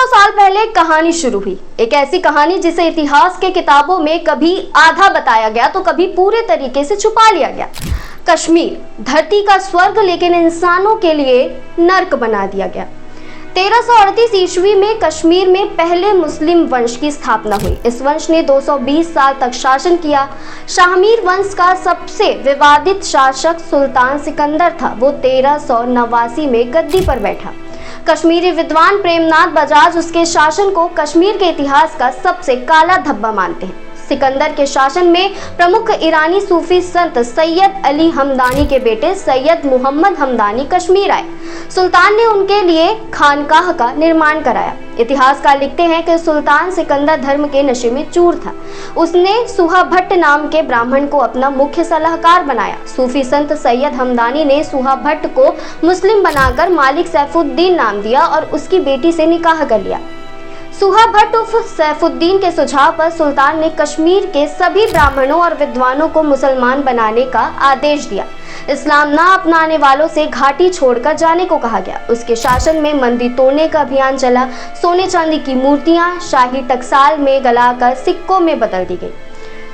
साल पहले एक कहानी शुरू हुई। एक ऐसी कहानी जिसे इतिहास के किताबों में कभी आधा बताया गया तो कभी पूरे तरीके से छुपा लिया गया। कश्मीर धरती का स्वर्ग लेकिन इंसानों के लिए नर्क बना दिया गया। 1338 ईस्वी में कश्मीर में पहले मुस्लिम वंश की स्थापना हुई। इस वंश ने 220 साल तक शासन किया। शाहमीर वंश का सबसे विवादित शासक सुल्तान सिकंदर था। वो 1389 में गद्दी पर बैठा। कश्मीरी विद्वान प्रेमनाथ बजाज उसके शासन को कश्मीर के इतिहास का सबसे काला धब्बा मानते हैं। सिकंदर के शासन में प्रमुख ईरानी सूफी संत सैयद अली हमदानी के बेटे सैयद मोहम्मद हमदानी कश्मीर आए। सुल्तान ने उनके लिए खानकाह का निर्माण कराया। इतिहासकार लिखते हैं कि सुल्तान सिकंदर धर्म के नशे में चूर था। उसने सुहा भट्ट नाम के ब्राह्मण को अपना मुख्य सलाहकार बनाया। सूफी संत सैयद हमदानी ने सुहा भट्ट को मुस्लिम बनाकर मालिक सैफुद्दीन नाम दिया और उसकी बेटी से निकाह कर लिया। सुहा भट्ट उर्फ सैफुद्दीन के सुझाव पर सुल्तान ने कश्मीर के सभी ब्राह्मणों और विद्वानों को मुसलमान बनाने का आदेश दिया। इस्लाम ना अपनाने वालों से घाटी छोड़कर जाने को कहा गया। उसके शासन में मंदिर तोड़ने का अभियान चला। सोने चांदी की मूर्तियां शाही टकसाल में गलाकर सिक्कों में बदल दी गई।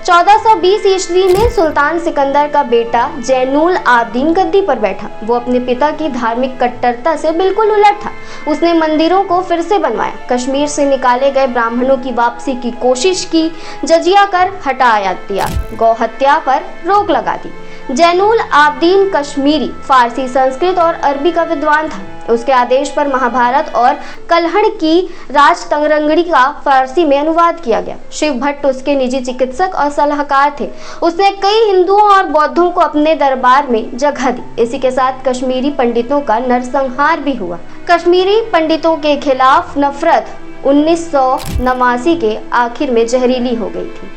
1420 ईस्वी में सुल्तान सिकंदर का बेटा जैनुल आबदीन गद्दी पर बैठा। वो अपने पिता की धार्मिक कट्टरता से बिल्कुल उलट था। उसने मंदिरों को फिर से बनवाया, कश्मीर से निकाले गए ब्राह्मणों की वापसी की कोशिश की, जजिया कर हटाया दिया, गौ हत्या पर रोक लगा दी। जैनुल आबदीन कश्मीरी, फारसी, संस्कृत और अरबी का विद्वान था। उसके आदेश पर महाभारत और कल्हड़ की राजतरंगिणी का फारसी में अनुवाद किया गया। शिव भट्ट उसके निजी चिकित्सक और सलाहकार थे। उसने कई हिंदुओं और बौद्धों को अपने दरबार में जगह दी। इसी के साथ कश्मीरी पंडितों का नरसंहार भी हुआ। कश्मीरी पंडितों के खिलाफ नफरत 1989 के आखिर में जहरीली हो गई थी।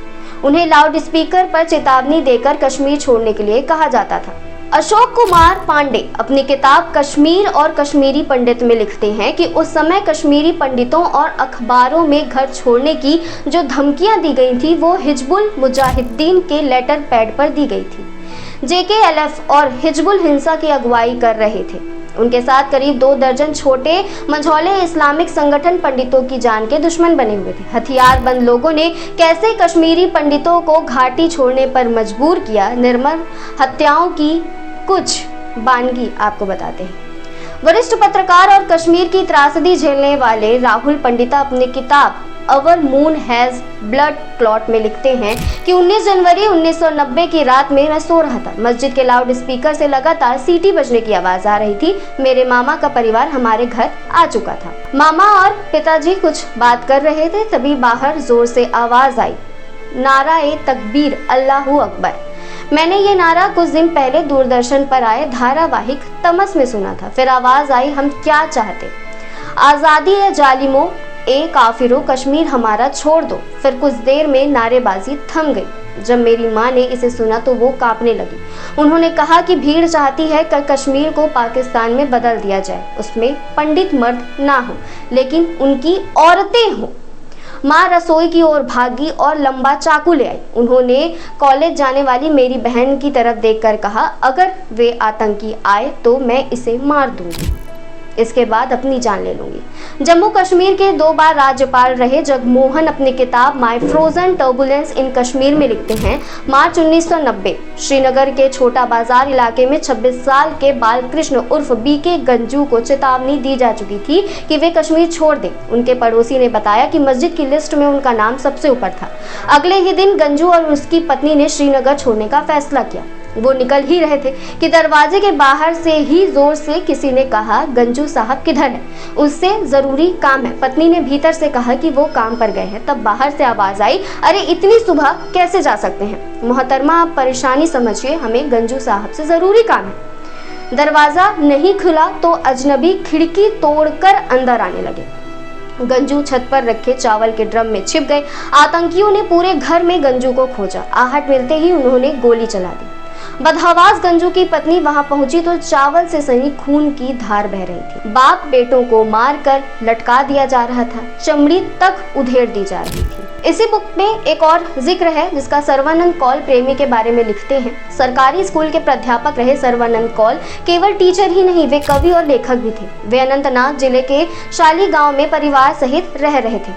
उन्हें लाउड स्पीकर पर चेतावनी देकर कश्मीर छोड़ने के लिए कहा जाता था। अशोक कुमार पांडे अपनी किताब कश्मीर और कश्मीरी पंडित में लिखते हैं कि उस समय कश्मीरी पंडितों और अखबारों में घर छोड़ने की जो धमकियां दी गई थी वो हिजबुल मुजाहिदीन के लेटर पैड पर दी गई थी। JKLF और हिजबुल हिंसा की अगुवाई कर रहे थे। उनके साथ करीब 2 दर्जन छोटे मंझौले इस्लामिक संगठन पंडितों की जान के दुश्मन बने हुए थे। हथियारबंद लोगों ने कैसे कश्मीरी पंडितों को घाटी छोड़ने पर मजबूर किया, निर्मम हत्याओं की कुछ बानगी आपको बताते हैं। वरिष्ठ पत्रकार और कश्मीर की त्रासदी झेलने वाले राहुल पंडिता अपनी किताब अवर मून हैज ब्लड क्लॉट में लिखते हैं कि 19 जनवरी 1990 की रात में मैं सो रहा था। मस्जिद के लाउड स्पीकर से लगातार सीटी बजने की आवाज आ रही थी। मेरे मामा का परिवार हमारे घर आ चुका था। मामा और पिताजी कुछ बात कर रहे थे, तभी बाहर जोर से आवाज आई, नारा-ए तकबीर, अल्लाहू अकबर। मैंने ये नारा कुछ दिन पहले दूरदर्शन पर आए धारावाहिक तमस में सुना था। फिर आवाज आई, हम क्या चाहते, आजादी है जालिमों, ए काफिरों, कश्मीर हमारा छोड़ दो। फिर कुछ देर में नारेबाजी थम गई। जब मेरी माँ ने इसे सुना तो वो कांपने लगी। उन्होंने कहा कि भीड़ चाहती है कि कश्मीर को पाकिस्तान में बदल दिया जाए, उसमें पंडित मर्द ना हो लेकिन उनकी औरतें हों। माँ रसोई की ओर भागी और लंबा चाकू ले आई। उन्होंने कॉलेज जाने वाली मेरी बहन की तरफ देखकर कहा, अगर वे आतंकी आए तो मैं इसे मार दूंगी, इसके बाद अपनी जान ले लूंगी। जम्मू कश्मीर के 2 बार राज्यपाल रहे जगमोहन अपनी किताब माई फ्रोजन टर्बुलेंस इन कश्मीर में लिखते हैं, मार्च 1990 श्रीनगर के छोटा बाजार इलाके में 26 साल के बालकृष्ण उर्फ BK गंजू को चेतावनी दी जा चुकी थी कि वे कश्मीर छोड़ दें। उनके पड़ोसी ने बताया कि मस्जिद की लिस्ट में उनका नाम सबसे ऊपर था। अगले ही दिन गंजू और उसकी पत्नी ने श्रीनगर छोड़ने का फैसला किया। वो निकल ही रहे थे कि दरवाजे के बाहर से ही जोर से किसी ने कहा, गंजू साहब किधर है, उससे जरूरी काम है। पत्नी ने भीतर से कहा कि वो काम पर गए हैं। तब बाहर से आवाज आई, अरे इतनी सुबह कैसे जा सकते हैं मोहतरमा, आप परेशानी समझिए, हमें गंजू साहब से जरूरी काम है। दरवाजा नहीं खुला तो अजनबी खिड़की तोड़कर अंदर आने लगे। गंजू छत पर रखे चावल के ड्रम में छिप गए। आतंकियों ने पूरे घर में गंजू को खोजा। आहट मिलते ही उन्होंने गोली चला दी। बदहवास गंजू की पत्नी वहां पहुंची तो चावल से सनी खून की धार बह रही थी। बाप बेटों को मारकर लटका दिया जा रहा था, चमड़ी तक उधेड़ दी जा रही थी। इसी बुक में एक और जिक्र है जिसका सर्वानंद कौल प्रेमी के बारे में लिखते हैं। सरकारी स्कूल के प्राध्यापक रहे सर्वानंद कौल केवल टीचर ही नहीं, वे कवि और लेखक भी थे। वे अनंतनाग जिले के शाली गांव में परिवार सहित रह रहे थे।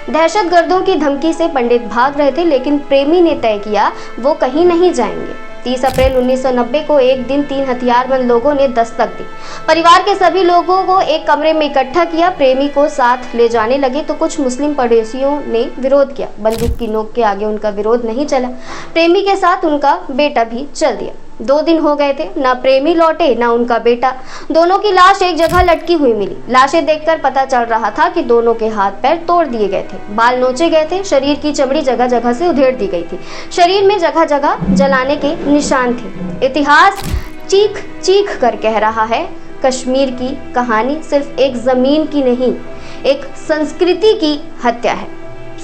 दहशतगर्दों की धमकी से पंडित भाग रहे थे, लेकिन प्रेमी ने तय किया वो कहीं नहीं जाएंगे। 30 अप्रैल 1990 को एक दिन 3 हथियारबंद लोगों ने दस्तक दी। परिवार के सभी लोगों को एक कमरे में इकट्ठा किया। प्रेमी को साथ ले जाने लगे तो कुछ मुस्लिम पड़ोसियों ने विरोध किया। बंदूक की नोक के आगे उनका विरोध नहीं चला। प्रेमी के साथ उनका बेटा भी चल दिया। 2 दिन हो गए थे, ना प्रेमी लौटे ना उनका बेटा। दोनों की लाश एक जगह लटकी हुई मिली। लाशें देखकर पता चल रहा था कि दोनों के हाथ पैर तोड़ दिए गए थे, बाल नोचे गए थे, शरीर की चमड़ी जगह जगह से उधेड़ दी गई थी, शरीर में जगह जगह जलाने के निशान थे। इतिहास चीख चीख कर कह रहा है, कश्मीर की कहानी सिर्फ एक जमीन की नहीं, एक संस्कृति की हत्या है।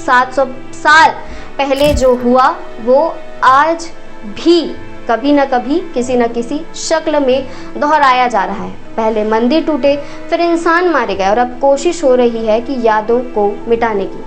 700 साल पहले जो हुआ वो आज भी कभी न कभी किसी न किसी शक्ल में दोहराया जा रहा है। पहले मंदिर टूटे, फिर इंसान मारे गए और अब कोशिश हो रही है कि यादों को मिटाने की।